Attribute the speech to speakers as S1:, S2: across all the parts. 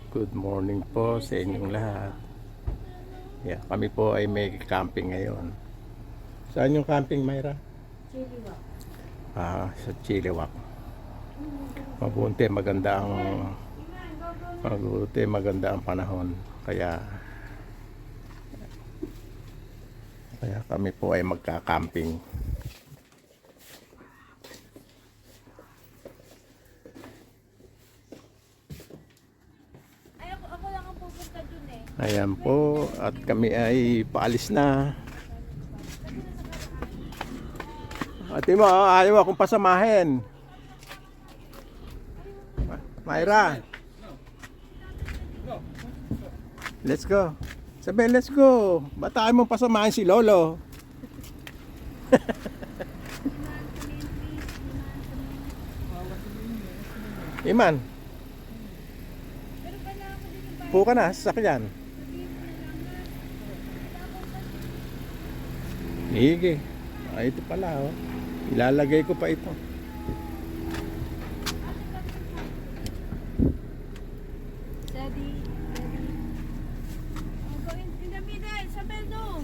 S1: Good morning po sa inyong lahat. Yeah, kami po ay may camping ngayon. Saan yung camping, Myra?
S2: Chiliwak.
S1: Sa Chiliwak. Maganda ang panahon. Kaya kami po ay magka-camping.
S2: Ako lang ang pupunta dun eh.
S1: Ayan po, at kami ay paalis na. Ate mo, ayaw akong pasamahin. Myra. Let's go. Sabi, let's go. Bataan mo pasamahin si Lolo. Iman. Po ka na, sasakyan. Sige. Ito pala, oh. Ilalagay ko pa ito.
S2: Steady. Go in the middle. Sa bell.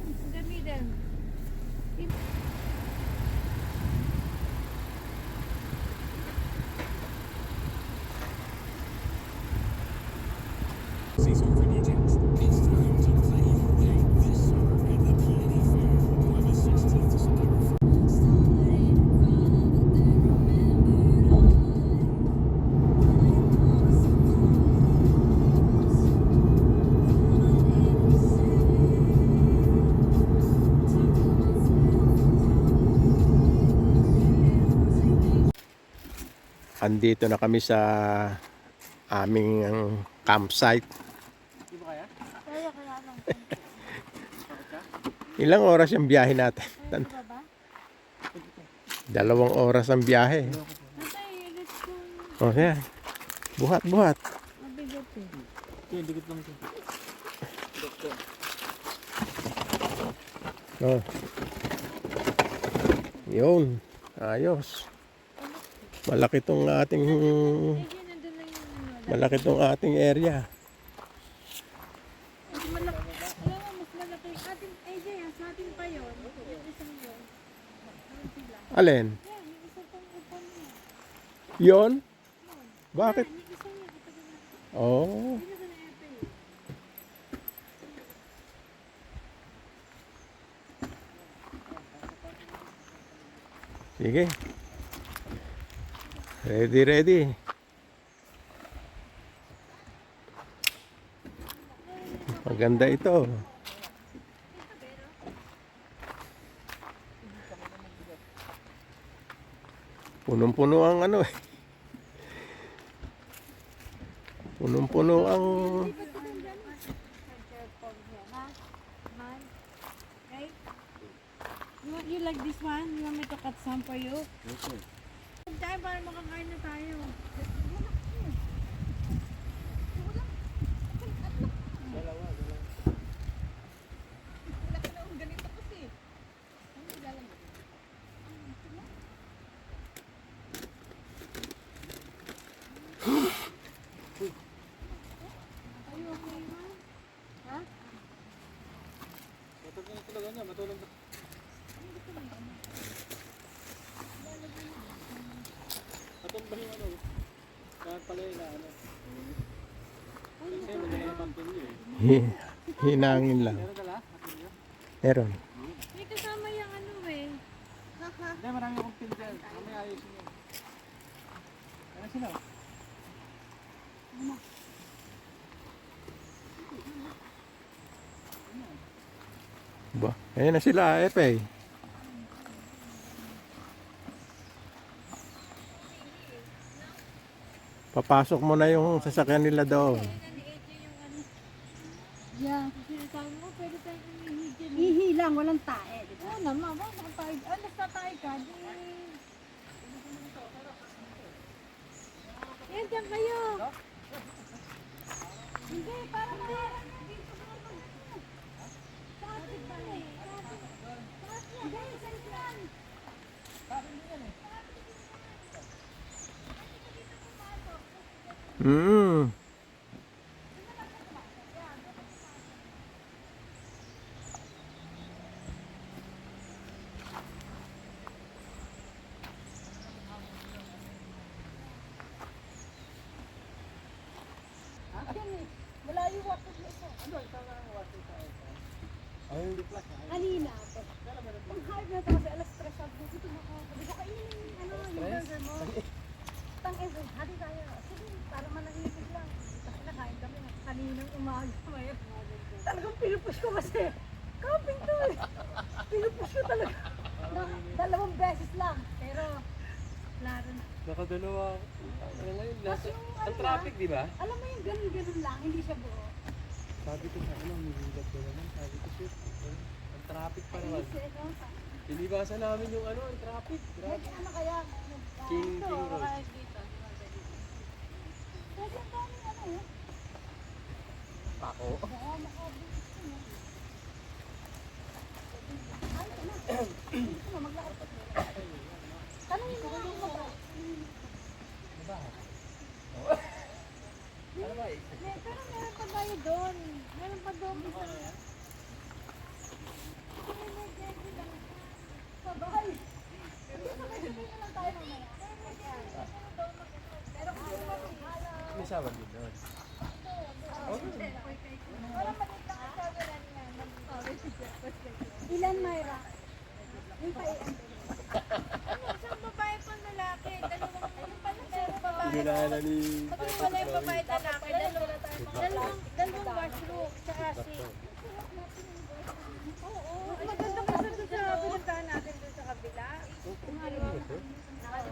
S2: In the middle.
S1: Andito na kami sa aming campsite.
S2: Kaya lang.
S1: Ilang oras yung biyahe natin?
S2: Kaya ba?
S1: 2 oras ang biyahe.
S2: Natay, let's go.
S1: O, yan. Buhat.
S2: Mabigat eh.
S3: Dikit lang ito.
S1: O. Yun. Ayos. Malaki tong ating
S2: Nandun lang yung ano.
S1: malaki tong ating area.
S2: Mas malaki. Alam mo, mas malaki. AJ, sa atin pa yun. Yung isang yun. Ano sila?
S1: Alin?
S2: Yan, yung isang pang upan niya.
S1: Yon? Bakit?
S2: Yung isang yun, ito na.
S1: Oh.
S2: Hindi na sa ito eh.
S1: Sige. Ready. Maganda ito. Punong-puno ang ano eh. Punong-puno ang
S2: You like this one? You want me to cut some for you?
S3: Okay.
S2: Tayo para makakain na tayo. Are you okay, man? Ha?
S3: Matulog na talaga niya, matulog na. Matumbahin ano. Kaya pala yung ano. Kasi maganda na camping niyo eh.
S1: hinangin lang.
S3: Meron dala?
S1: Meron.
S2: May kasama yung ano eh.
S3: Hindi, marami akong pintel. Mamaya ayusin niyo. Ano sila?
S1: Ba? Ayun na sila, Epe. Papasok mo na yung sasakyan nila doon.
S2: Yeah. Sinasabi mo, pwede tayong umihigil.
S4: Ihi lang, walang tae. Diba?
S2: Oo naman, bakit tayo? Basta tayo ka, di... Yan, dyan kayo. Hindi, para maharap na dito sa mga sa atin pa eh. Hindi, sa islan.
S1: Hmm.
S3: hindi flash.
S2: Kanina, pang hard na ito kasi alas 3 sabi ko, gusto mo ako. Sabi ko, kainin yung yung burger mo. Tang ito, hati tayo. Sige, para manahimik lang. Kasi nakain kami kaninang umaga. Ngayon, talagang pinupush ko kasi. Camping to eh. Pinupush ko talaga. Dalawang beses lang. Pero, klaro na.
S3: Nakadalawa. Ano ngayon?
S2: Tapos yung
S3: Ang traffic, di ba?
S2: Alam mo yung ganun-ganun lang, hindi siya buo.
S3: Sabi ko sa ano, nilulat ko naman. Sabi ko, shit. Ang traffic pa naman.
S2: Kasi, no?
S3: Inibasan namin yung ano, ang traffic. Grabe.
S2: Ano kaya?
S3: King Road.
S2: Kasi ang daming ano eh.
S3: Pako.
S2: Baka makabilis ko na. Ay, ito na. Ito na, maglakad pa. Tanungin mo nga yung mabra. Pero meron pa tayo doon. Meron pa doon isa. Sabay. Sabay-sabay na lang tayo mamaya. Pero kung ano ba kung hala.
S3: May shower din doon.
S2: Ilan, Myra? Yung pa
S5: Isang babae pang lalaki, dalawang ano pala meron babae.
S3: Hindi na alam ni...
S5: Pag wala yung babae at lalaki, dalawang washroom, tsaka sink. Oo, maganda kasi doon sa pinuntahan natin doon sa kabila.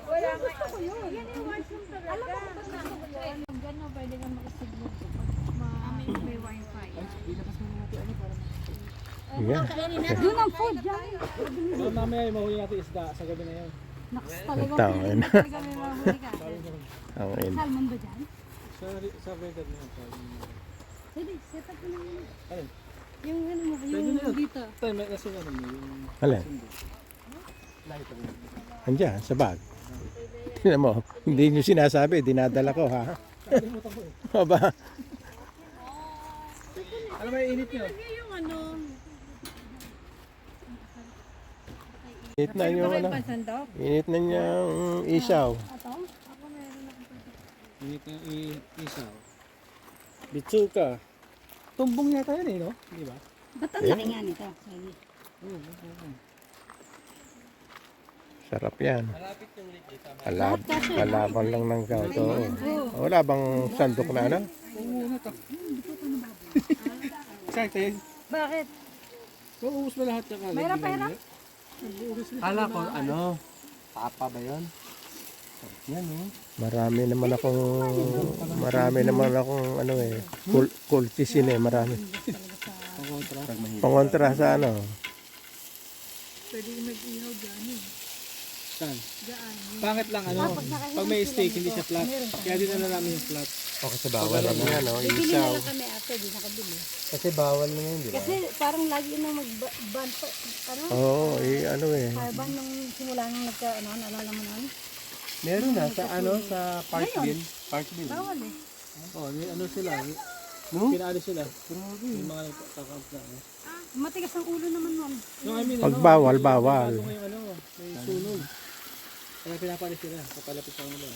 S5: Wala nga. Yan yung washroom talaga.
S2: Gano'n, pwede kang makisignal.
S5: May wifi.
S1: Yeah.
S2: Doon ang food, dyan.
S3: So, mamaya yung mahuli natin isda sa gabi na yun.
S2: Naks, talagang
S1: Tao, yun.
S2: talaga may mahuli ka.
S1: Ang in.
S2: Salmon ba dyan?
S3: Sa vendor na yun.
S2: Hindi, set up mo na yun.
S3: Alin?
S2: Yung ano mo,
S3: Pwede na yun.
S2: yung dito.
S3: Tayo, may nasa ano mo yung...
S1: Alin?
S3: Light mo.
S1: Andiyan, sa bag. Tingnan mo, hindi nyo sinasabi, dinadala ko ha.
S3: Kalimutan ko eh.
S1: O ba?
S3: Ano ba yung init nyo?
S5: Yung ano,
S1: Init na yung ano.
S5: sandok?
S1: Init na niyang isaw.
S2: Ito?
S3: Init yung isaw. Bitsuka. Tumbong yata yun eh, no? Di ba?
S2: Ba't ang laki nga nito? Sorry.
S1: Sarap yan.
S3: Malapit yung liki.
S1: Kalabang lang ng gauto. Wala bang sandok na ano?
S3: Oo, na to. Sakto yun.
S2: Bakit?
S3: Uubos ba lahat yung
S2: Mayroon pa hirap?
S3: Kala ko, ano? Tapa ba yun? Yan eh.
S1: Marami naman akong ano eh, kultisin eh, marami.
S3: Ang kontra.
S1: Pangontra sa ano.
S5: Pwede mag-ihaw dyan eh.
S3: Saan? Pangit lang ano. Pag may steak, hindi siya flat. Kaya din na namin yung flat.
S1: O kasi bawal na yan, no?
S2: Bibili na
S1: Isaw.
S2: lang kami after, di nakabili.
S1: Kasi bawal na yun, di ba?
S2: Kasi parang lagi na mag-ban pa, ano?
S1: Oo, ano eh.
S2: Ban nung simula nung nagka, ano, naalala mo nun?
S3: Meron na sa ano, sa Parkville. Parkville.
S2: Bawal eh.
S3: Oh, ano sila?
S1: No?
S3: Pinaalis sila. Yung mga nagkakamp na. ano.
S2: Matigas ang ulo naman nun.
S3: No, I mean,
S1: Pag bawal, bawal.
S3: Bago ngayon, ano, may sunog. Kaya pinapaalis sila. Kapalapit sa kanila.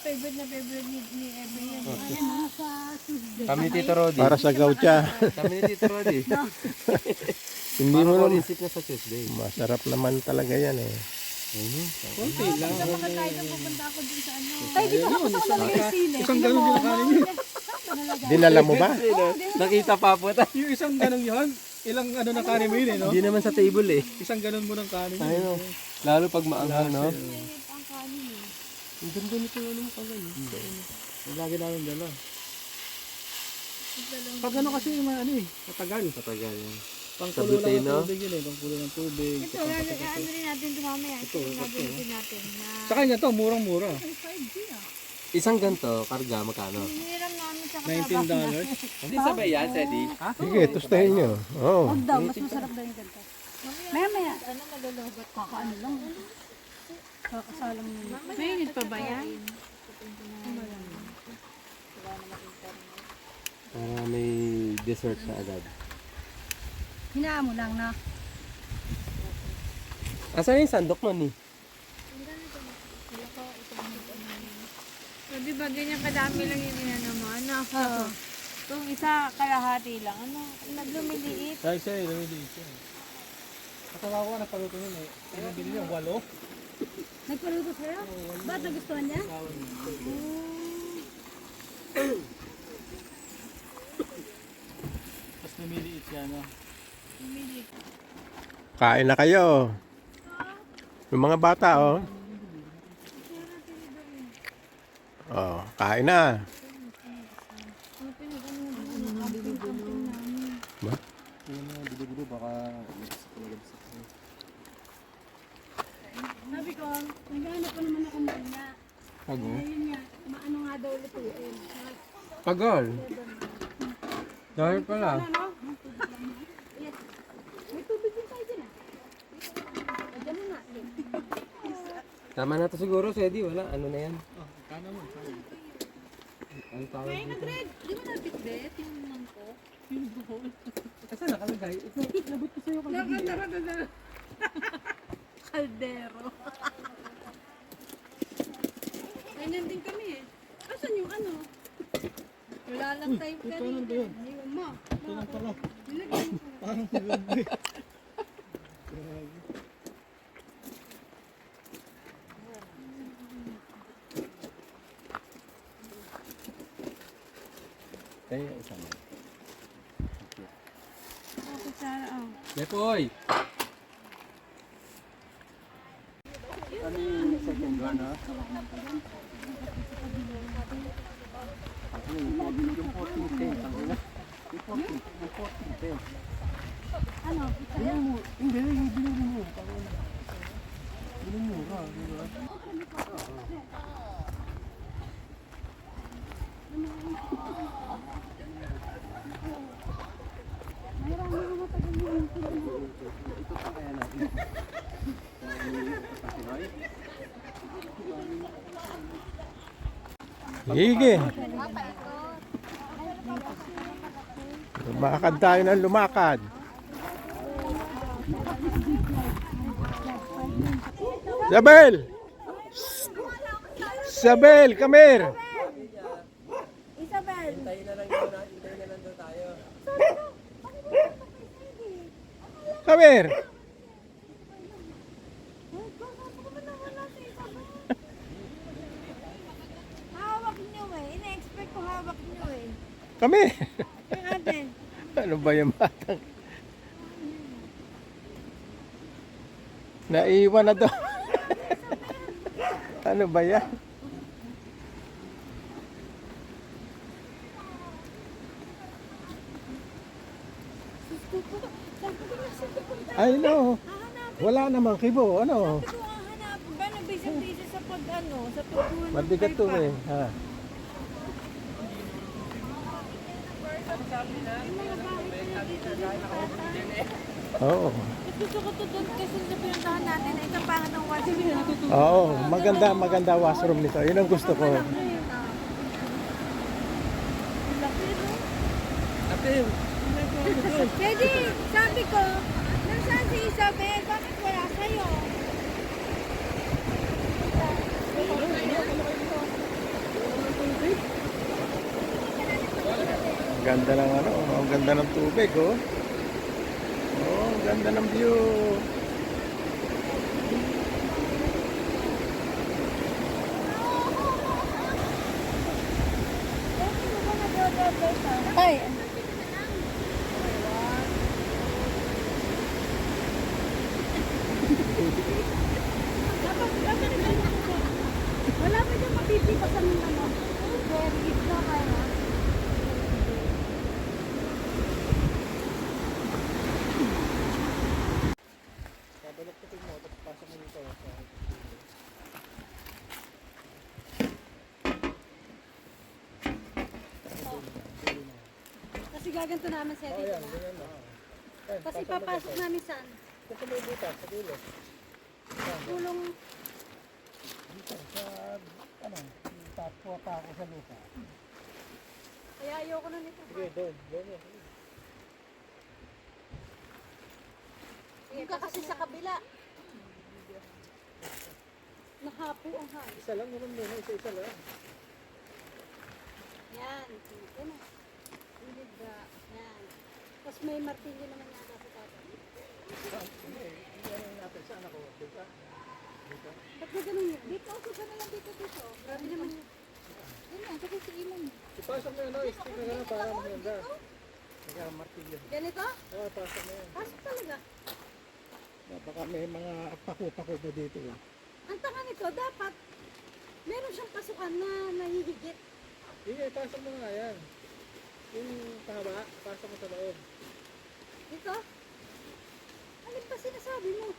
S5: Favorite na favorite ni Ever yan.
S2: Ano sa Tuesday?
S3: Kami ni Tito Rodi.
S1: Para sa gaucha.
S3: Kami ni Tito Rodi.
S1: Hindi mo naman.
S3: Isip na sa Tuesday.
S1: Masarap naman talaga yan eh.
S3: Konti lang.
S5: Kapag tayo nang pupunta ako dun sa ano.
S2: Tay, di ba tapos ako nalagay yung sili?
S3: Isang ganun yung kanin yun.
S1: Dinala mo ba?
S3: Nakita pa po tayo. Yung isang ganun yun. Ilang ano na kanin mo yun eh, no?
S6: Hindi naman sa table eh.
S3: Isang ganun mo ng kanin yun.
S6: Ayun. Lalo pag maanghang, no?
S5: Ang kanin eh.
S3: Ang ganda nito ano mo kalan. Lagi namin dala. Pag ano kasi yung mga ano eh, matagal.
S6: Matagal yan.
S3: Pangkulo lang ng tubig yun eh, pangkulo ng tubig.
S5: Ito, ano rin natin ito mamaya. Ito, gagamitin natin na...
S3: Saka nga to, murang-mura.
S6: Isang ganto, karga, magkano?
S5: Hiniram namin sa
S3: $19.
S6: Hindi sabay yan, Sedi.
S1: Sige, tustahin nyo. Oo.
S2: Huwag daw, mas masarap daw yung ganito. Maya.
S5: Ano, malulubat.
S2: Kakaano lang. Kakasalang nyo.
S5: Mainit pa ba yan?
S6: May dessert na agad.
S2: Hinaan mo lang na.
S6: Asan yung sandok mo ni?
S5: Di ba ganyan kadami lang yung inano mo? Ano? Kung isa kalahati lang, ano? Naglumiliit.
S3: Dahil siya eh, lumiliit siya. Kasawa ko nagpaluto nun eh. Pinabili yung 8.
S4: Nagpaluto sa'yo? Ba't nagustuhan niya?
S3: Tapos lumiliit siya, no?
S1: Kain na kayo. Yung mga bata, oh. Oh, kain na. Ba?
S3: Yung mga bilo-bilo baka
S4: Sabi ko, naghahanap pa naman ako muna.
S6: Pago?
S4: Ayun nga, maano nga daw lutuin.
S6: Pagol. Dahil pala.
S4: Ano? Yes. May tubig din tayo dyan ah. Diyan mo nga.
S6: Tama na to siguro, Sedi. Wala. Ano na yan?
S3: kano mo.
S6: Ang tawag dito.
S5: Di mo nabitbit yung mangkok?
S6: Asa nakalagay? Ito, nabot ko sa'yo kanina.
S5: Kaldero. Ganyan din kami eh.
S4: Asan yung ano?
S5: Wala lang tayong
S3: Ito
S5: kari.
S3: ano ba yun?
S4: Ayun mo.
S3: Ito lang pala.
S4: Nilagyan mo.
S3: Parang nilagay.
S1: Tayo, isa na.
S4: Okay, Sarah. Oh.
S6: Lepoy!
S1: Ano yung second one, ha? Yung 14-10, ang ina. Yung 14-10.
S4: Ano?
S1: Bilhin mo. Hindi, yung bilhin mo. Bilhin mo ka, di ba?
S4: Mayroon mo matagal yung
S1: Ito pa kaya natin. Hige. Lumakad tayo ng lumakad. Isabel! Isabel, come here!
S2: Isabel!
S6: Hintayin na lang yun. Hintayin na lang daw tayo.
S1: Come here!
S2: Hawak niyo eh. Ina-expect ko hawak niyo eh.
S1: Come here!
S2: Yung ate.
S1: Ano ba yung batang? Naiwan na to. Ano ba yan? I know. Wala namang kibo. Ano?
S2: Ito ang hanapin ba? Nabisa-bisa sa pag ano, sa pagkuhan ng
S1: Mabigat to
S2: iPad.
S1: eh. Ha? Oo.
S2: Gusto ko to doon kasi sa pinuntahan natin na ito pangat ng washroom.
S1: Oo. Maganda washroom nito. Yun ang gusto ko.
S6: Ate,
S2: Pwede, sabi ko, nasaan si Isabel? Bakit wala sa'yo?
S1: Ang ganda ng ano. Ang ganda ng tubig oh. Oh, ang ganda ng view.
S2: Ay,
S4: Wala ba dyan mapipipasan ng ano?
S2: very good na kayo.
S3: Babalaktutin mo, tapos pasok mo dito.
S4: Kasi gaganto namin sa dito na.
S3: Ganyan na.
S4: Kasi papasok namin saan?
S3: Ito may butas sa dulo.
S4: Tulong.
S3: Dito sa, ano, tapwa pa ako sa lupa.
S4: Kaya ayoko na nito.
S3: Sige, doon. Doon yan.
S4: Yung ka kasi sa kabila. Nakapo ang hangin.
S3: Isa lang naman muna, isa lang.
S4: Yan. Ito na. Hindi ba? Yan. Tapos may martilyo naman yata sa tatay.
S2: Ba't ba ganun yun?
S4: Dito, suka na lang dito. Grabe naman yun. Yun nga, kasi si Ilan.
S3: Ipasok mo yun, no? Stick na gano'n para maganda.
S1: Nagkamartilyo.
S2: Ganito?
S3: Oo, pasok mo yun.
S2: Pasok talaga.
S1: Baka may mga pako-pako pa dito. Eh.
S2: Ang tanga nito, dapat meron siyang pasukan na nahihigit.
S3: Sige, pasok mo nga yan. Yung pahaba, pasok mo sa loob.
S2: Dito? Alin pa sinasabi mo?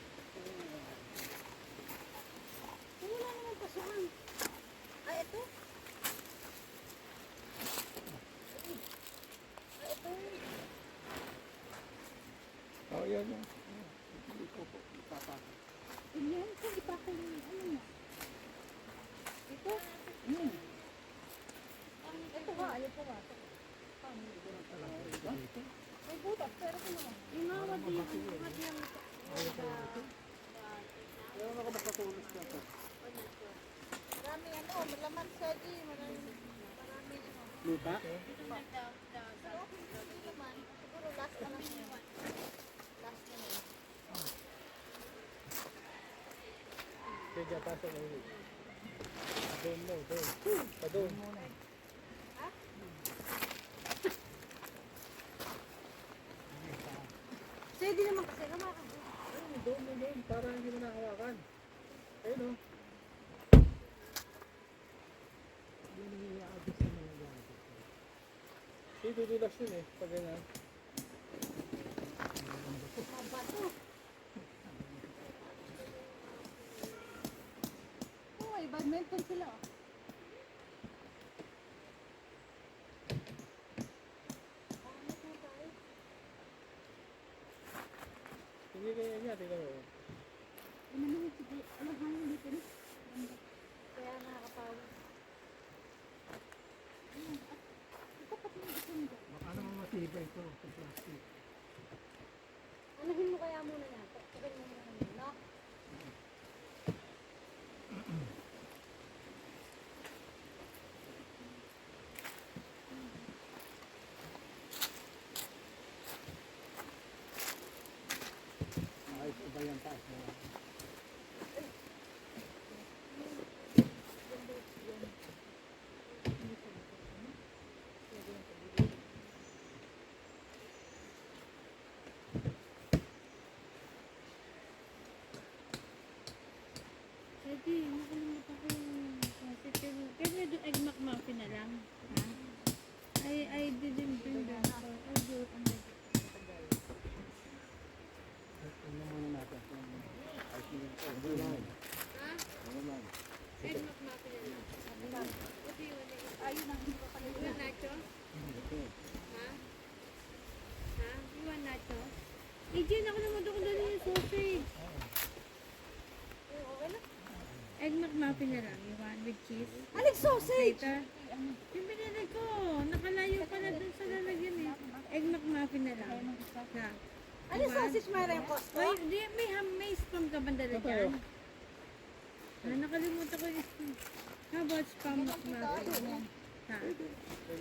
S2: Wala naman pasukan. Ah, ito? Ah, ito.
S1: Oh, yan yan. Hindi ko po ipapasok.
S4: Yan, kung ipako yung ano mo.
S2: Dito? Ito nga, ayaw pumasok. May butas, pero ito naman.
S4: Yung mga wadi yung
S3: Meron ako makatulog ka pa.
S5: Marami ano, malaman sa di, marami ano.
S3: Lupa?
S5: Pero okay, hindi naman. Siguro last na lang yun. Last na yun.
S3: Sige, pasok mo yun. Doon mo, doon. Doon.
S2: Pwede naman kasi hawakan mo.
S3: Doon mo, doon. Para hindi mo nakawakan. Ayun, o. Hindi, dudulas yun eh. Pag ganyan.
S2: Mabato. Oh, ay badminton sila. Oh.
S3: Hindi kaya niya, tingnan mo.
S4: Ano naman, sige. Alam, hangin dito na.
S2: Kaya nakakapawis.
S4: Ito pati yung gusto mo dyan.
S1: Baka naman matibay ito sa plastic.
S2: Anuhin mo kaya muna yan. Tagal mo muna yan, no?
S1: Ayos iba yung taas mo.
S4: Pwede, nakalimutan ko yung kasi kaya doon egg McMuffin na lang. Ha? I didn't bring that. So, I'll do it on the
S1: Ano muna natin? Ayos mo yung taas. Ano naman? Ano naman?
S4: egg McMuffin na lang. What do you want to eat? Ayun ang hindi ko pala. You want nachos? Ha? Ha? You want nachos? Eh, Jen, ako naman doon dali yung sausage.
S2: Okay na.
S4: Egg McMuffin na lang. You want with cheese?
S2: Aling sausage!
S4: Later. Yung binili ko, nakalayo pala dun sa lalagyan eh. Egg McMuffin na lang. Na.
S2: Aling sausage mayroon yung costo?
S4: Oy, di, may spam ka ba dala dyan? Ah, nakalimutan ko yung spam. How about spam McMuffin? Ha?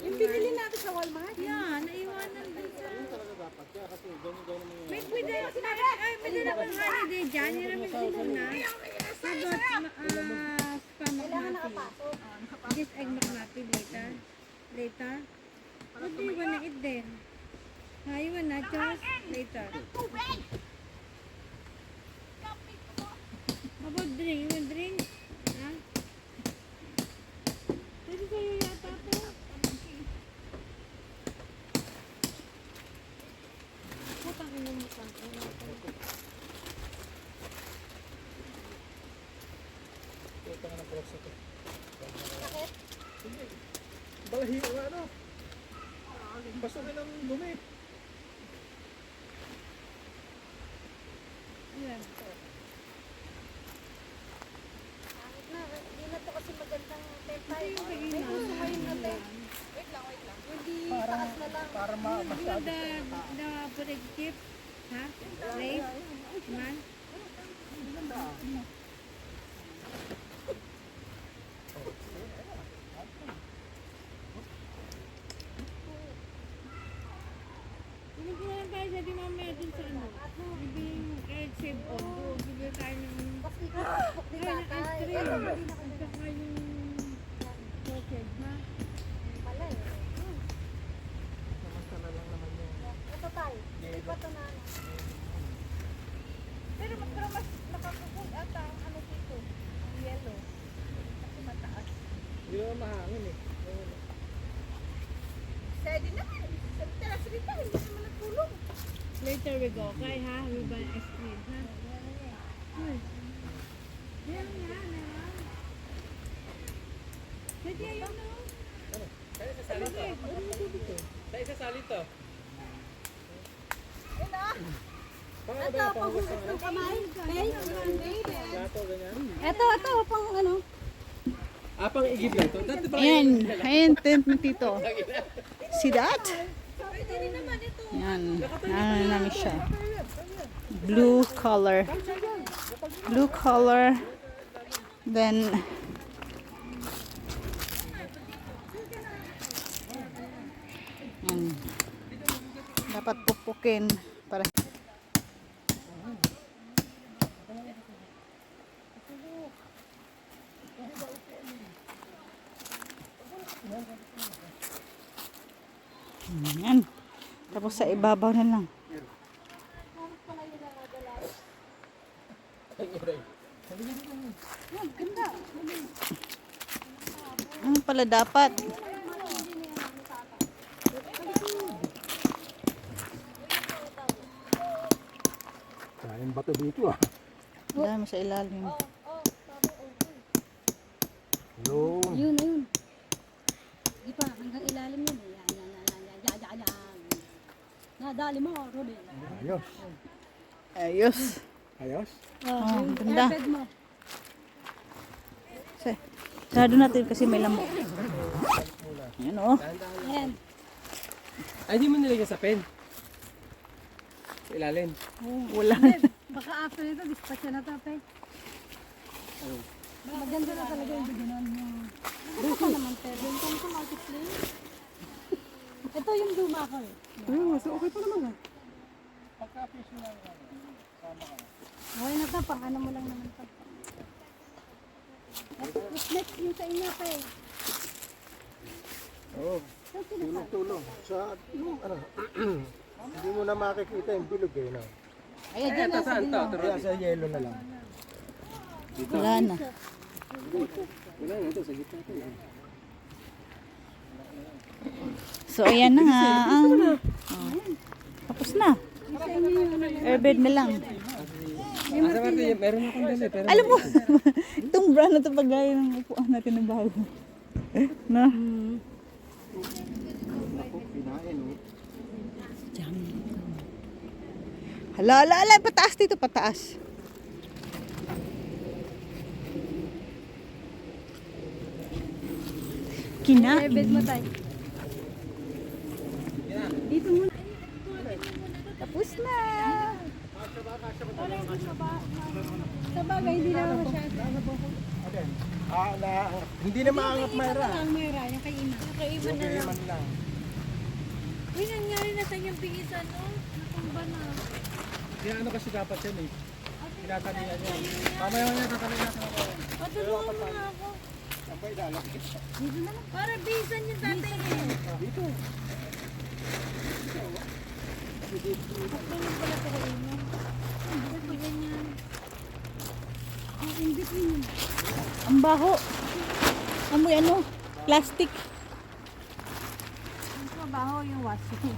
S2: Yung binili natin sa Walmart?
S4: Yeah, naiwanan dun sa...
S3: Talaga dapat kaya kasi ganyan mo
S4: May pwede, ay, may dala kong holiday dyan. Hiramin ko muna. How about spam
S2: Kailangan
S4: McMuffin?
S2: nakapasok.
S4: This egg McMuffin later. Later? What do you wanna eat then? Ha, you want nachos? Later. How about drink? You want drink? Ha? Pwede sa'yo yata to. Putang ina mo sa akin.
S3: Ito nga ng cross ito.
S2: Bakit?
S3: Hindi. Balahiyo nga ano. Basukin ng dumi.
S4: Ayan.
S2: Bakit na? Hindi na to kasi magandang tempay.
S4: Ito yung
S2: May
S4: kainan.
S2: gusto kayo na te.
S5: Wait lang, wait lang.
S2: Hindi taas na lang.
S1: Para
S4: You want
S1: masyado.
S4: the potato chip? Ha? Lace? Man? Pinag na lang tayo sa di mamaya dun sa ano. Bibili Pero yun, hindi na kami saka yung orchid, ha?
S2: Pala eh.
S6: Samantala lang naman yun.
S2: Ito tayo. Ito to na ano. Pero mas nakakukul ata ang ano dito. Ang yellow. Kasi mataas.
S3: Hindi naman mahangin eh.
S2: Pwede naman. Salita, hindi naman natulog.
S4: Later we go, okay, ha? We buy ice cream, ha? Uy. Yan, yan. Pwede ayun, no?
S3: Kaya sasali to. Kaya sasali to.
S2: Yun ah.
S3: Paano
S2: Ito,
S3: ba yung
S2: panghugas ng kamay.
S3: plato, ganyan?
S2: Ito, pang ano.
S3: Pang igib lang to. Dati pala
S7: Ayan, ayan, tent ni Tito. See that?
S2: Pwede rin naman ito.
S7: Yan, ano namin siya. Blue color. Blue color. Then, yan. Dapat pupukin para yan. Tapos sa ibabaw na lang. Ano pala dapat?
S1: Kain bato dito ah.
S7: Dami sa ilalim.
S1: Yung.
S2: Yun, yun. Di pa, hanggang ilalim yun. Yan. Nadali mo, Rudy.
S1: Ayos.
S7: Ayos.
S1: Ayos.
S7: Oh, ganda.
S2: Bed mo.
S7: Sarado natin kasi may lamok. Yan oh.
S2: Ayan.
S3: Ay, di mo nilagyan sa pen. Sa ilalim.
S7: Wala.
S2: Baka after ito, dispatch na to, pe. Maganda na talaga yung bigyan mo. Ano pa naman, pe? Bentang ko multiplayer. Ito yung luma ko eh.
S6: So okay pa naman ah.
S2: Okay na to, pang ano mo lang naman to. Next yung sa inyo, pe.
S1: Oo. Tulong-tulong. Sa, ano, hindi mo na makikita yung bilog eh, no?
S2: Ayan, dyan na.
S3: Saan to?
S1: Kaya sa yelo na lang.
S7: Wala na.
S3: Wala na ito, sa gitna ito.
S7: So ayan na nga. Oh. Tapos na. Airbed na lang.
S3: Asa Martin, meron akong dali. Pero
S7: Alam mo, itong brand na ito pagaya ng upuan natin na bago. No? Hala, hala, hala, pataas dito, pataas. Kinain.
S2: Bed mo tayo. Dito muna.
S7: Tapos na.
S2: Sa bagay, hindi na masyado.
S1: Hindi na maangat Mayra.
S2: Ang Mayra, yung kay Ina.
S4: Nakaiba na lang.
S1: Man lang.
S4: Uy, nangyari na sa yung pingisan, no? Natumba na.
S3: Kaya ano kasi dapat yan eh. Tinataniyan yan. Mamaya niya tataniyan natin ako.
S4: Patulungan mo nga ako.
S1: Sabay lalaki.
S4: Para bisan yung tatay niya.
S1: Dito.
S4: Patulong pala sa kaino. Bakit ba ganyan?
S7: Ang baho. Amoy ano? Plastic.
S2: Ang trabaho yung washing.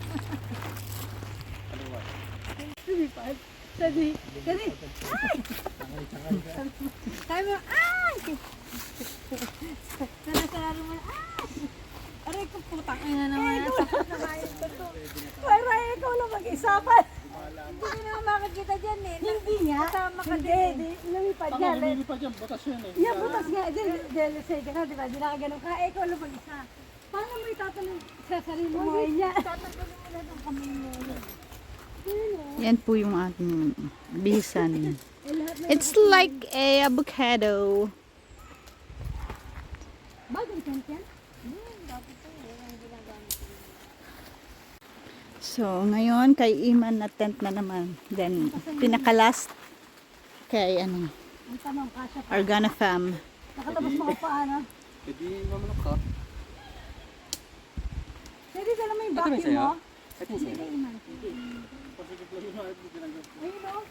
S2: Sabi, kasi, ay! Sabi mo, ay! Sarado mo, ay! Aray ko putang ina naman. Sapat na kayo ko to. Mayra, ikaw lang mag-isa pa.
S4: Hindi naman makikita dyan eh.
S2: Hindi nga.
S4: Kasama ka
S2: Hindi,
S4: din.
S2: di, lumipad
S3: Tama,
S2: niya.
S3: lumilipad yan. Butas yan eh.
S2: Yan, butas nga. Dahil say ka na, di ba? Di na ka ganun ka. Ikaw lang mag-isa. Paano mo itatanong sa sarili mo niya?
S4: Tatanggalin mo na ng kamay mo.
S7: Yan po yung ating bihisan. It's like a avocado.
S2: Bagay ka yan?
S7: So, ngayon kay Iman na tent na naman. Then, pinaka-last kay ano,
S2: Ang tanong, kasya pa.
S7: Argana fam.
S2: Nakatabas mo ka pa, ano?
S3: E di mamanok ka.
S2: Pwede dala mo yung
S3: Ito may
S2: vacuum
S3: sayo?
S2: mo.
S3: Ito yung sa'yo.
S2: Ayun o.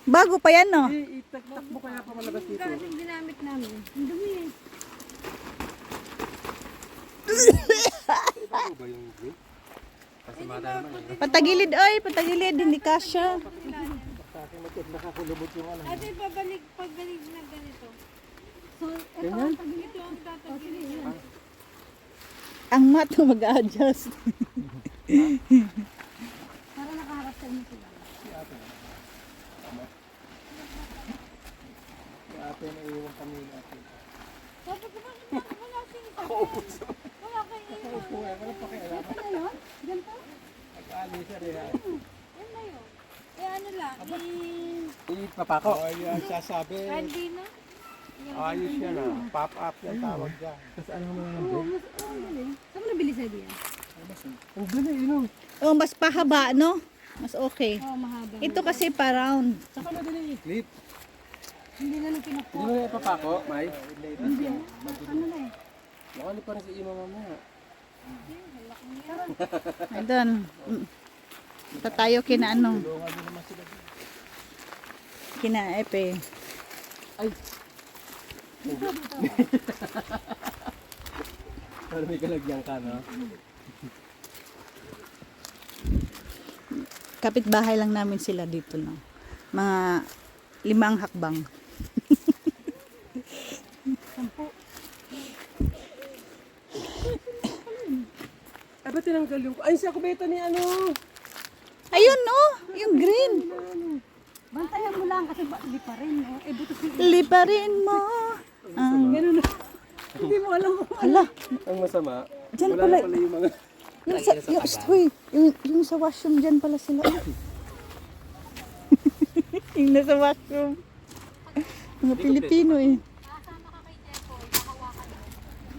S7: Bago pa yan, no?
S3: Itagtak mo kaya pa malabas dito.
S4: Yung ginamit namin. Ang dumi eh.
S3: Iba ba yung green? Kasi mata naman eh.
S7: Patagilid, oy. Patagilid. Hindi kasya.
S3: Sa akin nakakulubot yung ano.
S4: Ate, pagbalik na ganito.
S2: So, ito ang tagilid.
S4: Ito ang tatagilid.
S7: Ang mato mag-adjust.
S2: Para nakaharap sa inyo sila.
S1: Si ate na iwan kami natin.
S4: Sabi ko, bakit wala sinisabi? Wala kayo.
S1: Opo, wala pa kayo alam.
S2: Ano yun? Ganito?
S1: Nag-ali siya rin.
S4: Yan na yun. Eh ano lang,
S3: Papako.
S1: Oh, yan sasabi.
S4: candy na.
S1: Ayos yan ah. Pop up yan tawag dyan.
S3: Kasi ano mo yan?
S2: Oo, mas ang galing. Saan mo nabili sa diyan?
S3: Ang ganda yun oh.
S7: Oh, mas pahaba, no? Mas okay.
S2: Oo, mahaba.
S7: Ito kasi pa round.
S3: Saka na din i-clip.
S2: Hindi na lang pinakpo.
S3: Hindi mo na ipapako, May?
S2: Hindi. Ano na eh.
S3: Nakali pa rin si Ima mamaya.
S7: Ay, doon. Ito tayo kina ano. Kina Epe.
S3: Para may kalagyan ka, no?
S7: Kapitbahay lang namin sila dito, no? Mga 5 hakbang.
S3: Ay, ba't tinanggal yung... Ay, sa kubeta ni ano?
S7: Ayun, no? Yung green.
S2: Bantayan mo lang kasi di pa rin. No? Eh, buto si...
S7: Liparin mo.
S2: Ganun na. Hindi mo alam kung
S7: Hala,
S3: Ang masama.
S7: Dyan
S3: Wala
S7: pala.
S3: na pala yung mga...
S7: Yung sa washroom dyan pala sila. Yung nasa washroom. Mga Pilipino eh.
S5: Kasama ka kay Jefo, ikahawakan mo.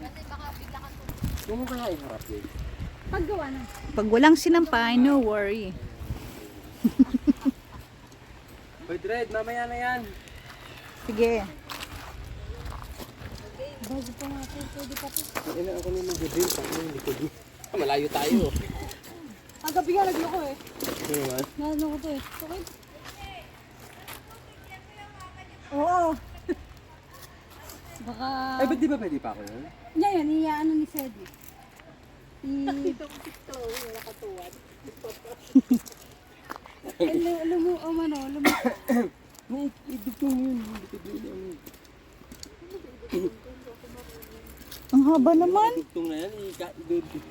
S5: Kasi baka bigla kang tulog.
S3: Yung mo kaya iharap yun?
S2: paggawa na.
S7: Pag walang sinampay, no worry.
S3: Hoy, Dred, mamaya na yan.
S7: Sige.
S2: Bago pa nga ito, pwede pa ito.
S3: Ina ako na mag-drill sa akin, hindi ko di. Malayo tayo.
S2: Ang gabi nga nagloko eh.
S3: Ano naman?
S2: Naloko to eh. Okay? Oo. Baka...
S3: Ay, ba't di ba pwede pa ako yun?
S2: Yan, ano ni Sedi.
S3: May idugtong yun. Hindi ko di ano.
S7: Ang haba naman.
S3: Idugtong na yan, idugtong.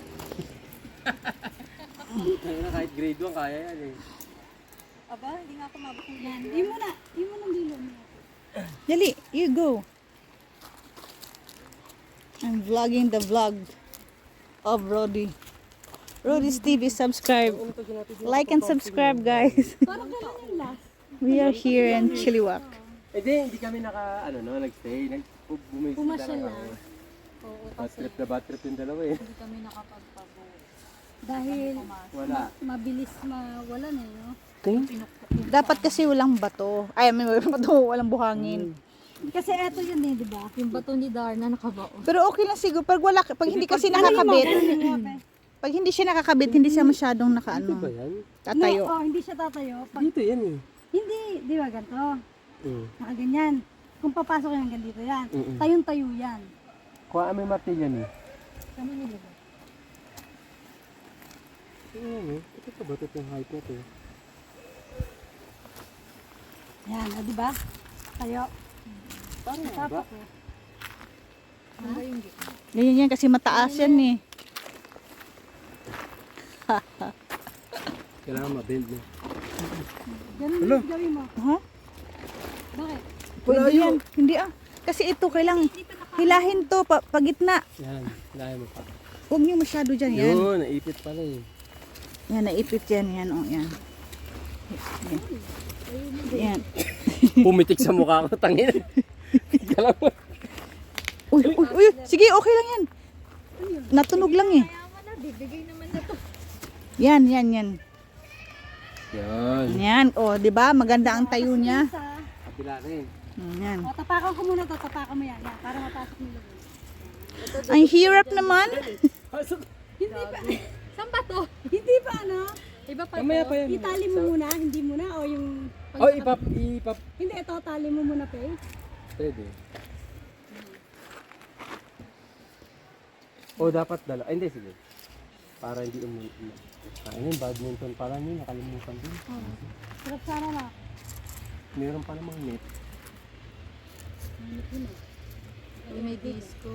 S3: Kahit grade 1, kaya yan eh.
S4: Aba, hindi nga ako mabot ng
S2: Yan, yun mo na ang dilo mo.
S7: Dali, you go. I'm vlogging the vlog of Rodi. Rodi's TV, subscribe. Like and subscribe, guys.
S2: Parang kailan yung last?
S7: We are here in Chiliwak.
S3: Eh di, hindi kami nag-stay.
S2: Pumasyal
S3: lang.
S2: lang.
S3: Bad trip yung dalawa eh.
S2: Dahil
S3: Wala.
S2: mabilis mawalan eh, no?
S7: Dapat kasi walang bato. Ay, may bato, walang buhangin.
S2: Kasi eto yun eh, di ba? Yung bato ni Darna nakabaon.
S7: Pero okay lang siguro. Pag hindi kasi nakakabit, pag hindi siya nakakabit, hindi siya masyadong nakaano.
S3: Ba yan?
S7: Tatayo.
S2: No, hindi siya tatayo. Pag,
S3: Dito yan eh.
S2: hindi, di ba ganito?
S3: Mm.
S2: Nakaganyan. Kung papasok yan hanggang dito yan.
S3: Mm-mm.
S2: Tayong-tayo yan.
S3: Kuha may martilyo yan eh.
S2: Kami nilagay.
S3: Tingnan mo. Ito pa ba ito yung height na ito?
S2: Yan, di ba? Tayo.
S3: Parang ba?
S2: Tapak eh.
S7: Ganyan yan kasi mataas yan eh.
S3: Kailangan ma-build na.
S2: Ganun
S3: Hello?
S2: yung gawin mo.
S7: Ha?
S2: Bakit?
S7: Pwede yan. Hindi ah. Kasi ito kailangan hilahin to pagitna.
S3: Yan. Kailangan mo pa.
S7: Huwag niyo masyado dyan yan.
S3: Yun, naipit pala eh.
S7: Yan, naipit yan. Yan, oh, yan. Yan.
S3: Pumitik sa mukha ko, tangin. Ika lang.
S7: Uy, uy, uy. Sige, okay lang yan. Natunog lang eh.
S4: Kaya mo na, bibigay naman na to.
S7: Yan, yan, yan.
S3: Yan.
S7: Yan, oh, 'di ba? Maganda ang tayo niya.
S2: Sa
S3: Kabila rin.
S7: Yan.
S2: O, tapakan ko muna to. Tapakan mo yan. Yan, para mapasok mo loob.
S7: Ang hirap naman.
S2: Hindi pa.
S4: Saan ba to?
S2: Hindi pa ano?
S4: Iba pa
S6: Mamaya
S4: to.
S6: pa yan.
S2: Itali mo muna. Hindi muna. O yung...
S6: Oh, ipap.
S2: Hindi, ito. Tali mo muna, Pe.
S6: Pwede. O, dapat dala. Ay, hindi, sige. Para hindi ano yung badminton pala niyo, nakalimutan din.
S2: Sarap sana na.
S6: Meron pa namang net.
S4: May disco.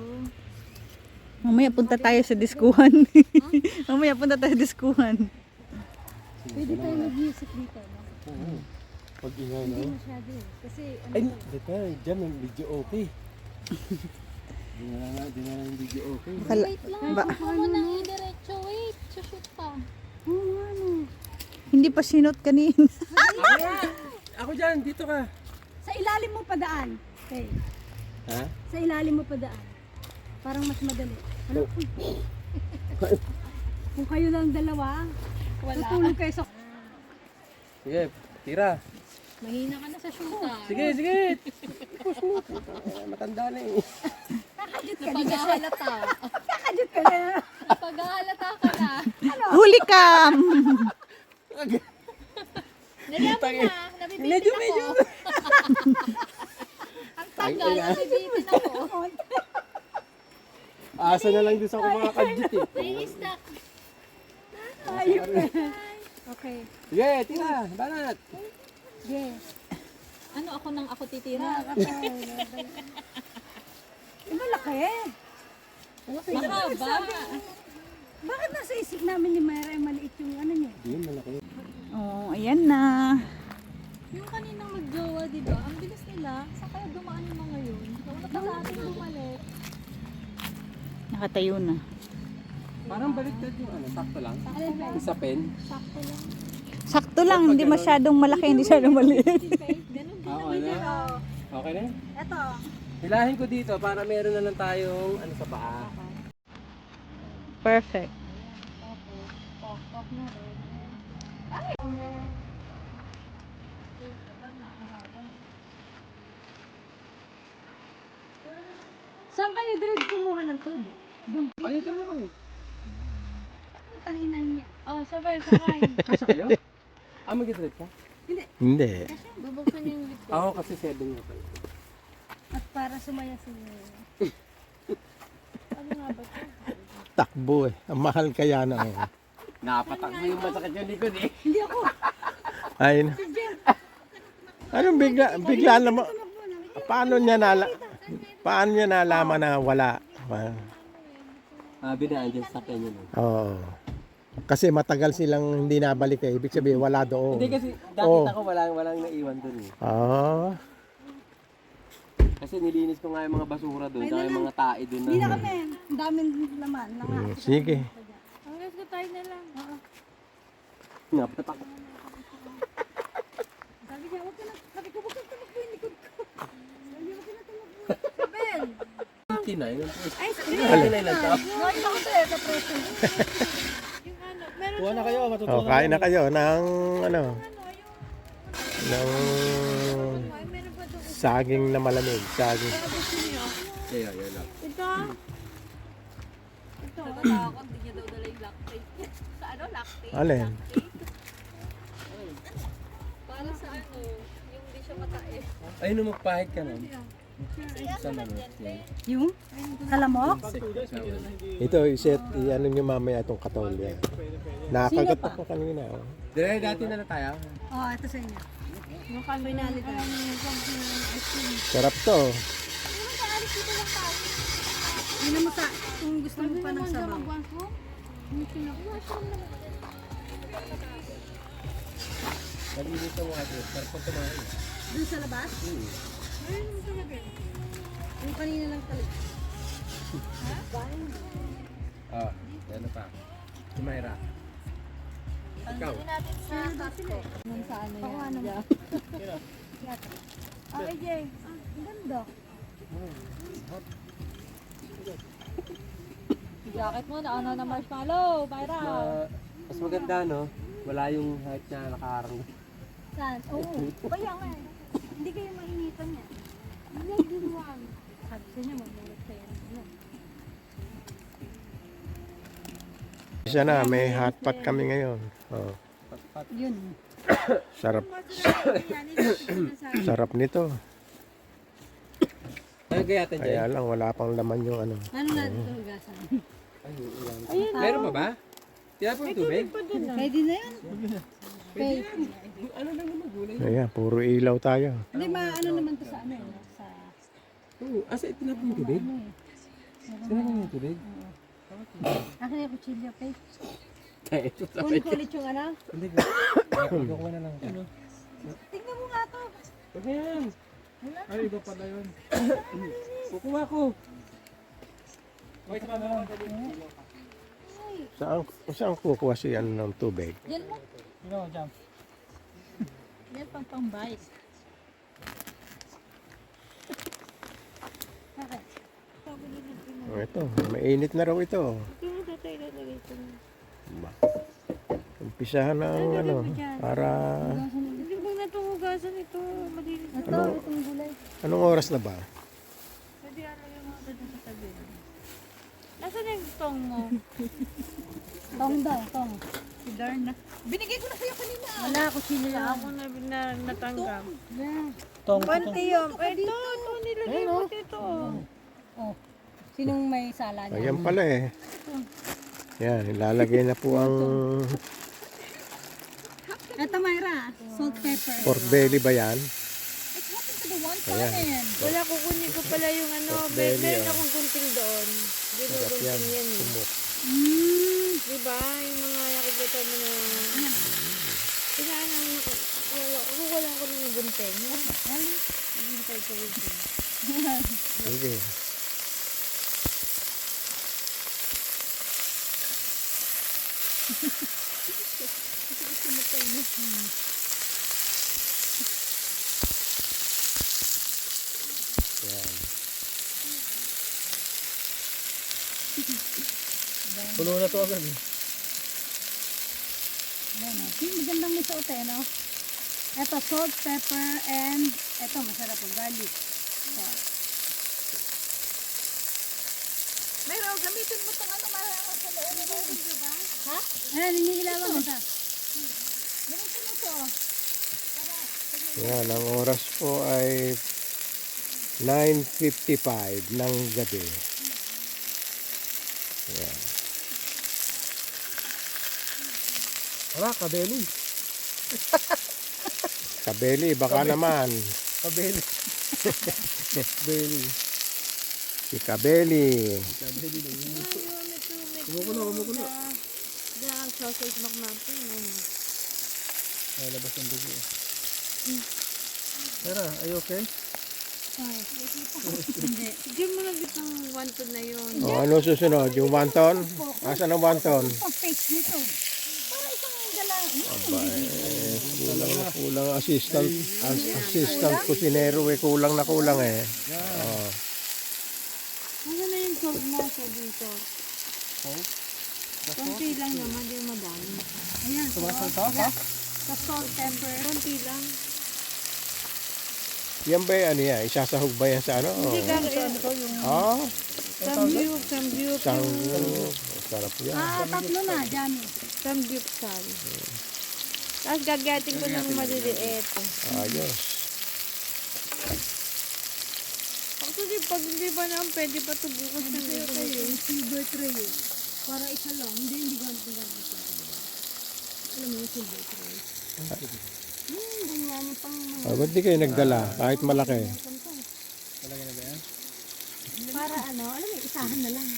S7: Mamaya punta tayo sa diskuhan. Mamaya punta tayo sa diskuhan.
S2: Pwede tayo mag-music dito, no?
S6: Oo. Pag ingay,
S2: Hindi
S6: no?
S2: masyado eh. Kasi ano
S6: Ay,
S2: to?
S6: dito, dyan may video okay. Di na lang yung video okay.
S7: Kala-
S5: Wait lang.
S7: ba-
S5: Huwag mo nang idiretso. Wait. Shoot pa.
S2: Oo, ano.
S7: Hindi pa sinot kanina.
S6: Ako dyan, dito ka.
S2: Sa ilalim mo padaan. Okay.
S6: Ha?
S2: Sa ilalim mo padaan. Parang mas madali. Ano? Kung kayo lang dalawa, tutulog kayo sa...
S6: Sige, tira.
S4: Mahina ka na sa shoota.
S6: Sige, sige. Push mo. Matanda na eh.
S4: Napaghahalata.
S2: Kakajut ka na.
S4: Napaghahalata ka na.
S7: Huli kam!
S4: Nariyan mo na. Nabibitin
S6: Medyo.
S4: ako. Ang tagal. Nabibitin ako.
S6: Asa na lang din sa kumakadjit eh.
S4: Nai-stack.
S2: Ayun. Okay.
S6: Sige, tira. Banat.
S2: Yes.
S4: Ano ako titira?
S2: Malaki.
S4: Mahaba.
S2: Bakit nasa isip namin ni Mayra ay maliit yung ano niya?
S6: Hindi, malaki.
S7: Oh, ayan na.
S4: Yung kaninang magjowa, di ba? Ang bilis nila. Saan kaya dumaan yung mga yun? Nauna pa sa atin bumalik.
S7: Nakatayo na.
S6: Parang baliktad yung ano, sakto lang. Yung sa pen.
S4: Sakto lang.
S7: Sakto lang, hindi masyadong malaki, hindi masyadong maliit.
S4: Ganun din
S6: Oo,
S4: naman
S6: ano?
S4: yan.
S6: Okay na?
S2: Ito.
S6: Hilahin ko dito para meron na lang tayong ano sa paa.
S7: Perfect.
S2: Saan kayo direct kumuha ng tubig?
S6: Ay, ito na kayo.
S2: Tanginan niya.
S4: Oh, sabay, sakay.
S6: Kasya kayo? Mag-drive ka?
S1: Hindi.
S4: Bubuksan yung lip ko.
S6: Ako kasi 7 nga pala.
S2: At para sumaya si
S4: Ano nga ba ito?
S1: Takbo eh. Ang mahal kaya na eh.
S6: Napatakbo yung masakit yung likod eh.
S2: Hindi ako.
S1: Ayun. Anong bigla naman? Paano niya nalaman na wala?
S6: Binaan dyan sa kanya nun.
S1: Oo. Kasi matagal silang hindi nabalik eh. Ibig sabihin wala doon.
S6: Hindi kasi nakita
S1: Oo.
S6: ko walang naiwan dun eh.
S1: Oo.
S6: Kasi nilinis ko nga yung mga basura dun, saka yung mga tae dun
S2: Hindi na
S6: na.
S2: kami. Ang daming laman.
S1: Sige.
S4: Ang gusto ko tayo na lang.
S6: Napatakbo.
S2: Sabi niya, huwag ka na. Sabi ko, huwag ka tumakbo yung likod ko. Sabi niya, huwag ka na tumakbo.
S4: Ben!
S6: 59.
S2: Ay,
S6: Ay, lang to.
S2: Ngayon ako sa'yo sa preso.
S4: Yung ano, meron
S3: Kuha na kayo, matutunan.
S1: Oh, kain na kayo ng ano, ng
S4: ay, meron pa doon.
S1: saging na malamig. Saging.
S6: Yeah, yeah, lang.
S4: Ito. Ito. Natatakot, hindi niya daw dala yung lactate. Sa ano, lactate?
S1: Alin?
S4: Para sa ano, yung hindi siya matae.
S6: Ay, nung magpahid ka nun. Sa manot.
S2: Yung? Kalamok?
S1: Ito, iset, i-ano nyo mamaya itong katolya. Nakagat ako kanina. Oh.
S6: Dire, dati na tayo.
S2: Oo, ito sa inyo.
S4: Yung finality.
S1: Sarap to.
S2: Hindi mo sa, kung gusto mo pa ng sabaw.
S6: Nalinis mo kasi. Sarap pang tumahin.
S2: Doon sa labas? Ayun talaga. Yung kanina lang talaga.
S6: Ano pa? Sumayra. Ikaw.
S2: Nung sa ano yan? Okay, Jay. Ang ganda.
S4: Jacket mo, naano na marshmallow. Mayra.
S6: Mas maganda, no? Wala yung height na nakaharang.
S2: Saan? Oo. Kaya nga eh. Hindi kayo mainitan niya.
S1: Isa na, may hot pot kami ngayon. Oh,
S6: Pat-pat.
S2: Yun.
S1: sarap, sarap nito.
S6: Ano kaya natin
S1: Kaya
S6: dyan?
S1: lang, wala pang laman yung ano.
S2: Ano na ito gasan?
S6: Ay, ulan. Meron pa ba? Tira po yung tubig?
S2: Pwede na yan. Pwede.
S6: Ano lang naman gulay?
S1: Ayan, puro ilaw tayo.
S2: Hindi ano naman to sa ano eh. Sa
S6: Oo, asa ito na po yung tubig? Sino po yung tubig?
S2: akin yung kutsilyo, okay?
S6: Kaya ito sa
S2: Kunin ko ulit yung ano.
S6: Hindi ko. Kukuha na lang. Ano?
S2: Tingnan mo nga to.
S6: Huwag na yan.
S3: Ay, iba pala yun.
S6: Kukuha ko.
S3: Wait pa na lang.
S1: Saan kukuha si ano ng tubig?
S2: Yan mo.
S3: Sino, Jam?
S2: Yan pang bike. Bakit?
S1: Oh, ito, mainit na raw ito. Ba. Umpisahan ng ano, para
S4: Hindi mo na itong hugasan ito. Madilis.
S2: Ito,
S1: Ano?
S2: itong gulay.
S1: anong oras na ba?
S4: Pwede ano yung mga doon sa tabi. Nasaan yung tong mo?
S2: Tong daw, tong.
S4: Si Darna.
S2: Binigay ko na sa'yo kanina. Wala, kutsilyo lang.
S4: Ako na natanggap.
S2: Yeah.
S4: Panty yun. Ito, nilagay mo dito.
S2: Oh. Sinong may sala niya?
S1: Ayan pala eh. Yan, ilalagay na po ang
S2: Ito, Myra. Salt, pepper.
S1: pork belly ba yan?
S2: What happened to the one
S1: Ayan.
S2: pan?
S4: Wala, kukunin ko pala yung ano.
S1: belly,
S4: Meron
S1: oh.
S4: akong gunting doon.
S1: Sarap yan.
S4: Ginugunting yan.
S1: Sumok.
S4: Diba? Yung mga nakikita mo na... Pinaanan ako. Wala ko ng gunting. Hintay ko gunting.
S1: Sige. Yan.
S3: Pulo na to agad.
S2: Magandang may saote, no? Ito, salt, pepper, and ito, masarap po, garlic. So. Mayroon, gamitin mo itong ano, marang sa loob. Ha? Ayan, iniilawan kita. Gamitin mo ito.
S1: Yan, ang oras po ay 9:55 ng gabi. Yan.
S3: Wala, kabeli.
S1: Kabeli, baka naman.
S3: Kabeli. Kabeli.
S1: Si Kabeli.
S3: Kabeli na yun.
S4: Kumukulo, kumukulo. Diyan ang sausage McMuffin.
S3: Ay, labas ang dugo. Tara, are you okay?
S4: Diyan mo lang ditang wonton na yun.
S1: O, ano susunod? Yung wonton? Asan ang wonton?
S2: Ang face nito. Para isang gala.
S1: Aba, kulang assistant. Assistant kusinero eh. Kulang na kulang eh. Oh.
S4: Ano na yung salt mo sa dito? Konti lang naman, di madami.
S2: Ayan,
S3: Sumasalta ka?
S2: sa salt, pepper.
S4: Konti lang.
S1: Yan ba ano yan? Isasahog ba yan sa ano?
S4: Hindi ka
S1: Ah,
S4: samgyup.
S1: isang sarap yan.
S2: Tatlo na, Jami.
S4: Samgyup sal. Tapos gagatin ko ng maliliit.
S1: Ayos.
S4: Actually, pag hindi pa naman, pwede pa ito bukas na
S2: Yung silver tray. Para isa lang. Hindi ganito. Alam mo yung silver tray. Ganyan yung pang
S1: Ah, ba't di kayo nagdala? Kahit malaki.
S3: Talaga na ba yan?
S2: para ano, alam mo, isahan na lang.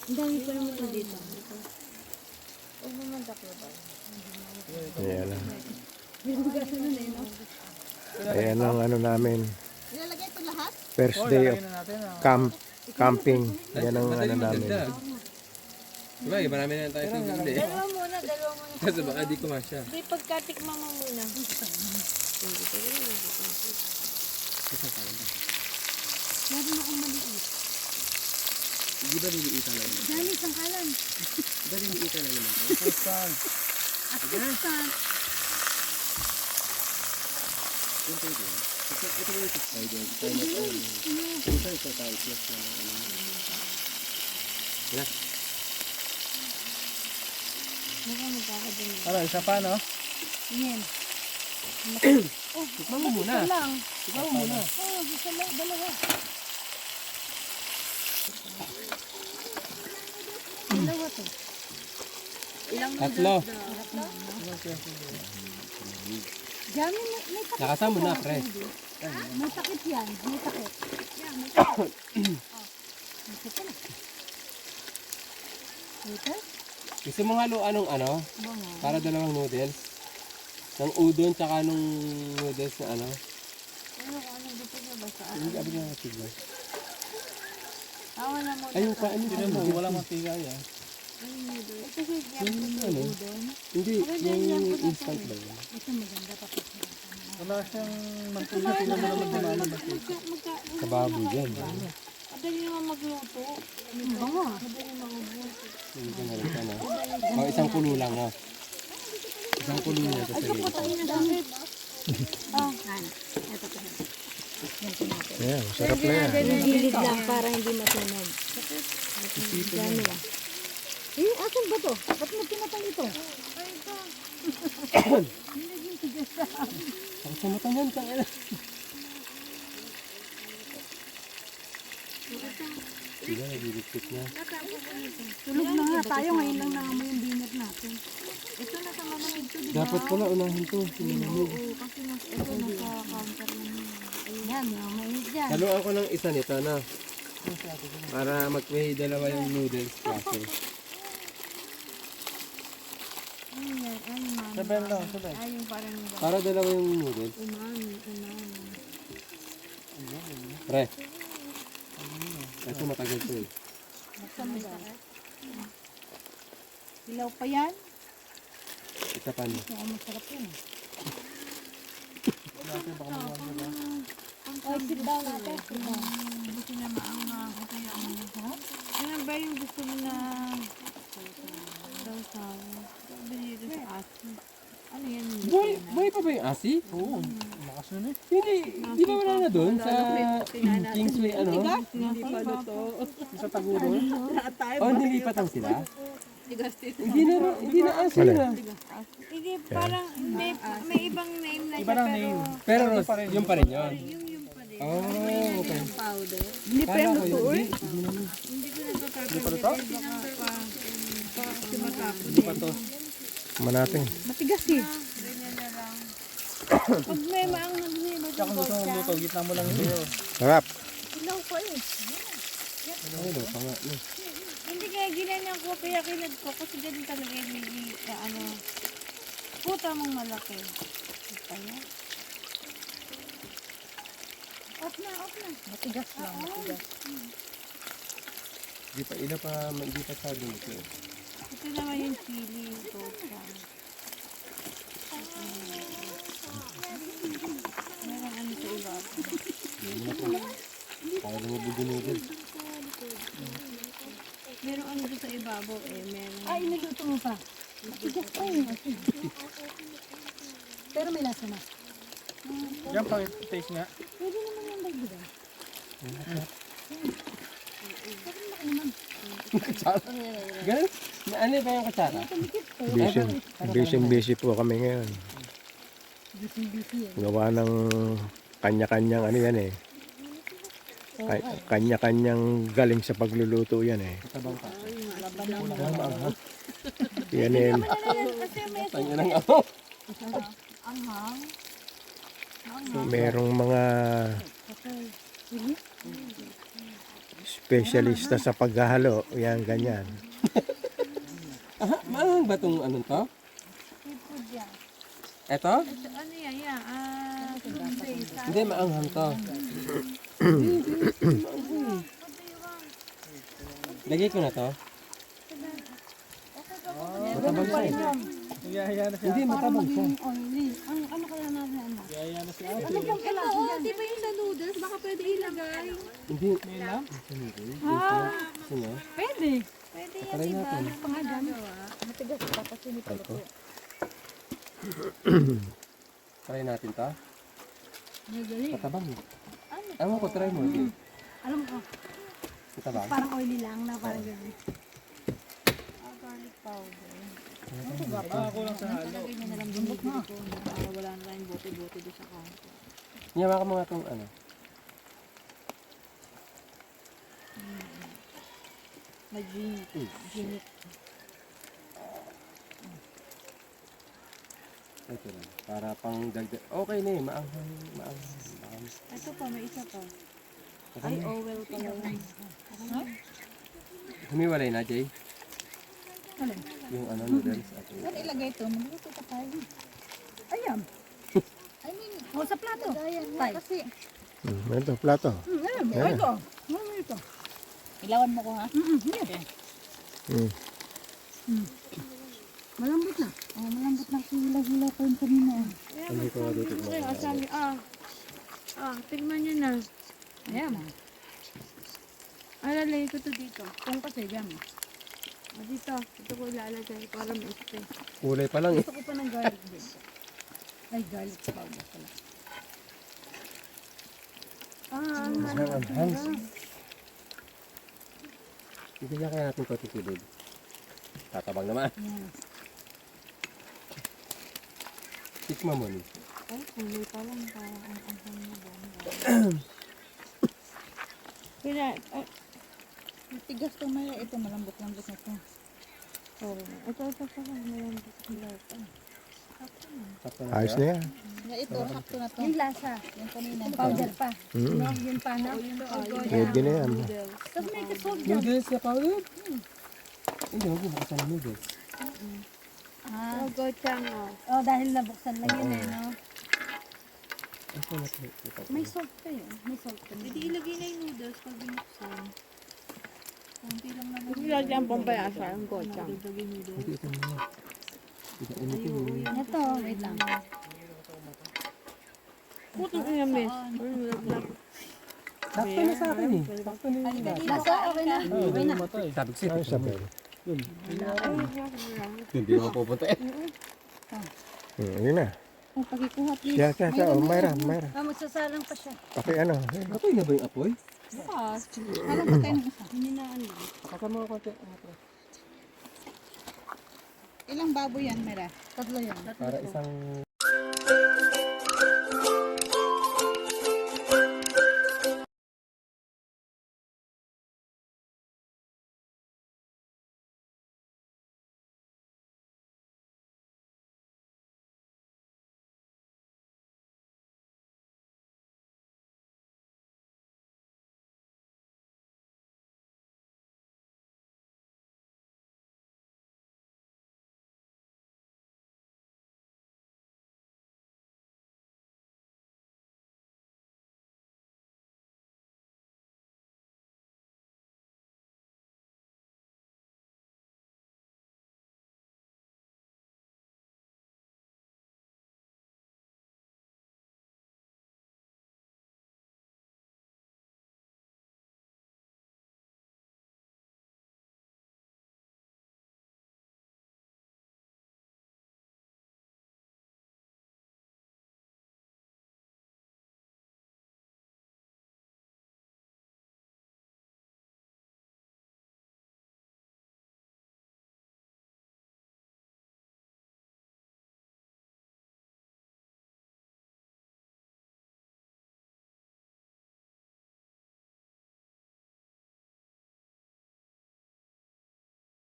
S4: Ang dami pa naman ito dito. Huwag naman taklo ba?
S1: Ayan na.
S2: Binugasan na eh, no?
S1: Ayan ang ano namin.
S2: Ilalagay ito lahat?
S1: First day of
S3: Lagyan na natin.
S1: camping. Yan ang ano namin.
S6: Diba, marami na tayo sa hindi.
S4: Dalawa muna.
S6: Kasi baka di kumasya.
S4: Hindi, pagkatikman mo muna.
S2: Meron akong maliit.
S6: Di ba liliitan lang naman?
S2: Dali, isang kalan.
S6: Di ba liliitan lang naman?
S2: Assistant.
S6: Yung pwede. Ito ba yung subscribe? Tayo na tayo. Ito tayo plus na ng ano. Yan.
S4: Mukhang magkakadumi.
S3: Ano, isa pa, no?
S2: Yan.
S6: Tikman mo muna.
S2: Isa lang.
S6: Tikman mo muna.
S2: Oh, isa lang. Dalawa. Dalawa to.
S6: Tatlo.
S2: Diyan, may takip.
S6: Nakasama mo na, pre.
S2: May takip yan. May takip. Ito pala. Ito?
S6: Gusto mo haluan ng ano? Para dalawang noodles? Ng udon tsaka nung noodles na ano?
S4: Ano kung anong gusto niya basta.
S6: Hindi abig na natigla.
S4: Wala mo.
S6: Ayun pa, ano
S3: Tignan mo, walang mantika yan.
S4: Kasi
S6: yung ano? Hindi, yung instant ba yun?
S2: Ito maganda pa.
S3: Wala siyang mantika. Tignan mo naman yung ano mantika.
S6: Sa baboy yan.
S4: Madali naman magluto.
S2: Bango.
S4: Madali maubos.
S6: Hindi ko na rin ano. O, isang kulo lang, no? Isang kulo niya sa sarili.
S1: Ayan, masarap na yan.
S7: Gilid lang para hindi matunog. Gano lang.
S2: Eh, asan ba to? Ba't mo pinatay ito?
S6: Ako sa mata niyan, tangina. Diba, nagiligpit na.
S2: Tulog na nga tayo. Ngayon lang nangamoy yung dinner natin.
S4: Ito nasa malamig to, di ba?
S6: Dapat pala unahin to. Sinunod.
S4: Oo, kasi ito nasa counter lang yun.
S2: Yan, mainit dyan.
S6: Haluan ko ng isa nito, no? Para mag-may dalawa yung noodles klase.
S4: Ano yan? Ano man?
S3: Sabay lang, sabay.
S4: Ay, yung parang
S6: Para dalawa yung noodles.
S4: umami.
S6: Pre. Ito matagal to eh.
S2: Ilaw pa yan.
S6: Isa pa niya.
S2: Oo, masarap yan. Ay, sit down natin. Sit down.
S4: Gusto niya maangang. Ito yung ano ba yung gusto mo na daw sa binili sa asin? Ano yan?
S6: Buhay pa ba yung asi?
S3: Oo, lakas nun eh.
S6: Hindi, di ba wala na doon sa Kingsway ano?
S4: Hindi pa luto.
S3: Sa Taguro.
S6: Oh, nilipatan sila? Hindi na asi na.
S4: Hindi, parang may ibang name na
S3: Iba
S4: siya
S3: lang
S4: pero
S3: name.
S6: Pero Ros, yung pa rin yun.
S4: yung pa din.
S6: Oh, okay.
S4: Powder.
S6: Hindi pa yung luto eh.
S4: Hindi ko nagtatapos. Hindi
S3: pa luto?
S4: Baka kasi matapos.
S3: Hindi pa to.
S1: Tama natin.
S2: Matigas eh.
S4: Ganyan na lang. Pag may maangang
S3: Tsaka kung gusto mong luto, gitna mo lang ito yun.
S1: Sarap.
S2: Ilaw pa eh.
S6: Ay, no, panga. No.
S4: Hindi kaya ginanyan ko, kaya kinad ko. Kasi ganun talaga yung may ano. Puta mong malaki. Kaya?
S2: Off na, off na. Matigas lang, matigas.
S6: Hindi pa sa doon ito.
S4: Ito naman yung chili. Tocha. Meron ano sa iba.
S6: Kaya lumubog yung noodles.
S4: Meron ano doon sa ibabaw eh. Meron.
S2: Ay, niluto mo pa. Matigas pa eh. Pero may lasa na.
S3: Yan pang taste nga.
S2: Pwede naman yung dagdagan.
S6: Ganun? Ano ba yung kutsara?
S1: Busy po kami ngayon.
S2: Busy eh.
S1: Gawa ng kanya-kanyang ano yan eh. Kanya-kanyang galing sa pagluluto yan eh.
S6: Tabang pa.
S1: Yan eh.
S6: Tanya ng ako.
S4: Anghang.
S1: Merong mga specialista sa paghahalo. Yan, ganyan.
S6: Maangang ba itong anong to?
S4: Seafood yan.
S6: Eto?
S4: Ito, ano yan? Yan. Fruit base.
S6: Hindi, maanghang to. Lagay ko na to. Matabang siya eh.
S3: Nagayaya na siya.
S6: Hindi, matabang siya.
S2: Oily. Ano kaya natin ano?
S3: Nagayaya na siya.
S2: Ano bang
S4: Ito, oh, di ba yung sa noodles? Baka pwede ilagay.
S6: Hindi. Gusto niya?
S2: Pwede.
S4: Pwede yan,
S6: Try
S4: di ba?
S6: natin.
S2: Pangalan. Matigas pa kasi hindi pa
S6: Try ko.
S2: luto.
S6: Try natin to.
S2: Madali.
S6: Matabang eh. Ewan ko, try mo. Hindi.
S2: Alam ko,
S6: Matabang.
S2: parang oily lang na parang gano'n.
S4: Garlic powder.
S3: Nakakulang sa halo.
S4: Lagay niya na lang binibili ko. Para wala na tayong bote-bote doon sa counter.
S6: Niyawa ka mga itong ano.
S4: Mag-ginit. Ginit.
S6: Ito lang. Para pang dagdag. Okay na eh. Maanghang. Maanghang.
S4: Ito pa, may isa pa. Ay, Owel pala yun.
S6: Humiwalay na, Jay?
S2: Ano?
S6: Yung ano, noodles. At
S2: Ano ilagay ito? Magluto pa tayo. Ayan. O, sa plato. Tay.
S5: Kasi,
S1: Ito, plato.
S2: Ayan,
S1: Ayan.
S2: ito. Ano ito?
S7: Ilawan mo ko ha?
S1: Mm.
S2: Malambot na.
S7: Oh, malambot na hila-hila ko yung kanina.
S6: hindi ko nga dito
S4: Ay, sabi, tignan niyo na.
S2: Ayan.
S4: Alalay ko to dito.
S2: Kung kasi yan.
S4: Dito. Dito ko ilalagay para maiste.
S6: Kulay pa lang eh.
S2: Gusto ko pa ng garlic din. Ay, garlic powder pala.
S6: Bigyan kaya natin konti kilid. Tatabang naman. Tikma mo ni.
S4: Ay, kulay pa lang. Parang ang na ba? Kaya,
S7: Tigas to may ito malambot-lambot na to.
S4: ito pa lang. Mayroon dito sila ito.
S1: Ayos na yan.
S7: Ito, sakto na to.
S2: Yung lasa.
S7: Yung kanina.
S2: Powder pa.
S1: Mm.
S2: No, yun pa na.
S1: Pwede na yan.
S2: Tapos may kasog dyan.
S6: Noodles na powder? Hindi, huwag mo bakasan ng noodles.
S2: Ah.
S4: Gochang,
S2: Oh, dahil nabuksan lang yun eh, no?
S6: Ito na ito.
S2: May salt pa yun. May salt pa
S4: Hindi ilagay na yung noodles pag binuksan.
S2: Kunti lang naman.
S4: Hindi lagyan ang pampayasa, ang gochang.
S6: Hindi ito na. Hindi initin mo.
S2: Ito, wait lang.
S4: Putong ina, miss.
S6: Sakto na sa akin eh. Sakto na yung lahat.
S2: Lasa, okay na. Okay na.
S6: Sabi ko sa'yo.
S1: Ayos na.
S6: Hindi mo pupunta eh.
S1: Yun na.
S2: Ang pagkikuha, please.
S1: Siya. Oh, Mayra.
S2: Ah, magsasalang pa siya.
S1: Paki ano.
S6: Apoy na ba yung apoy?
S2: Alam ko tayo ng isa.
S4: Hininaan lang.
S6: Kasama ko konti.
S7: Ilang baboy yan, Mera?
S2: Tatlo yan.
S6: Para isang